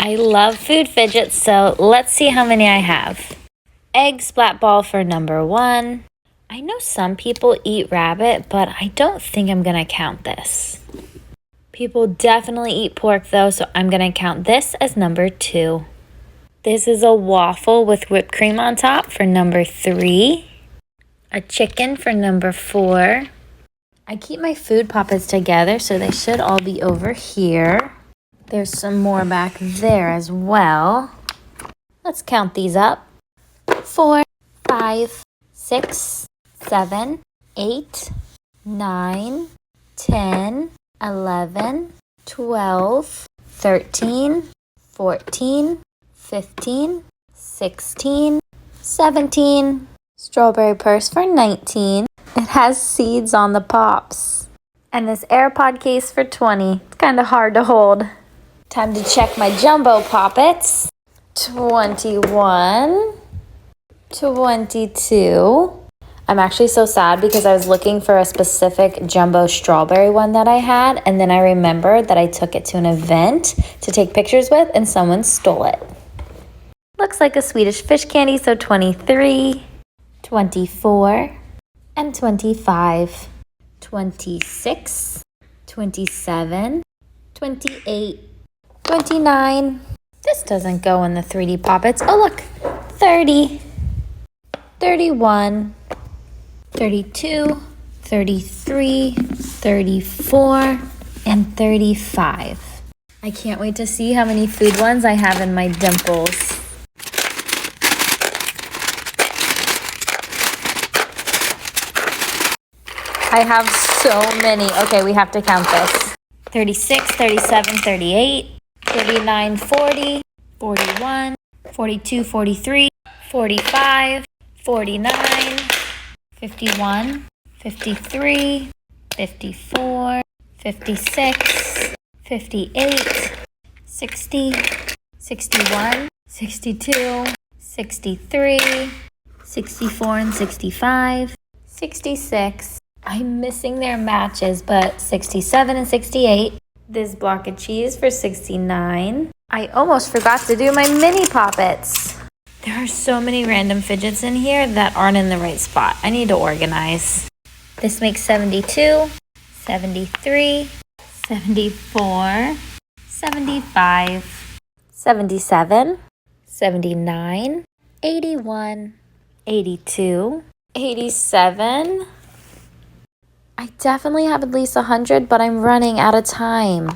I love food fidgets, so let's see how many I have. Egg splat ball for number 1. I know some people eat rabbit, but I don't think I'm gonna count this. People definitely eat pork though, so I'm gonna count this as number 2. This is a waffle with whipped cream on top for number 3. A chicken for number 4. I keep my food poppets together, so they should all be over here. There's some more back there as well. Let's count these up. 4, 5, 6, 7, 8, 9, 10, 11, 12, 13, 14, 15, 16, 17. Strawberry purse for 19. It has seeds on the pops. And this AirPod case for 20. It's kind of hard to hold. Time to check my jumbo poppets. 21, 22. I'm actually so sad because I was looking for a specific jumbo strawberry one that I had, and then I remembered that I took it to an event to take pictures with and someone stole it. Looks like a Swedish fish candy, so 23, 24, and 25, 26, 27, 28, 29. This doesn't go in the 3D poppets. Oh look, 30, 31, 32, 33, 34, and 35. I can't wait to see how many food ones I have in my dimples. I have so many. Okay, we have to count this. 36, 37, 38, 39, 40, 41, 42, 43, 45, 49, 51, 53, 54, 56, 58, 60, 61, 62, 63, 64 and 65, 66. I'm missing their matches, but 67 and 68. This block of cheese for 69. I almost forgot to do my mini poppets. There are so many random fidgets in here that aren't in the right spot. I need to organize. This makes 72, 73, 74, 75, 77, 79, 81, 82, 87. I definitely have at least 100, but I'm running out of time.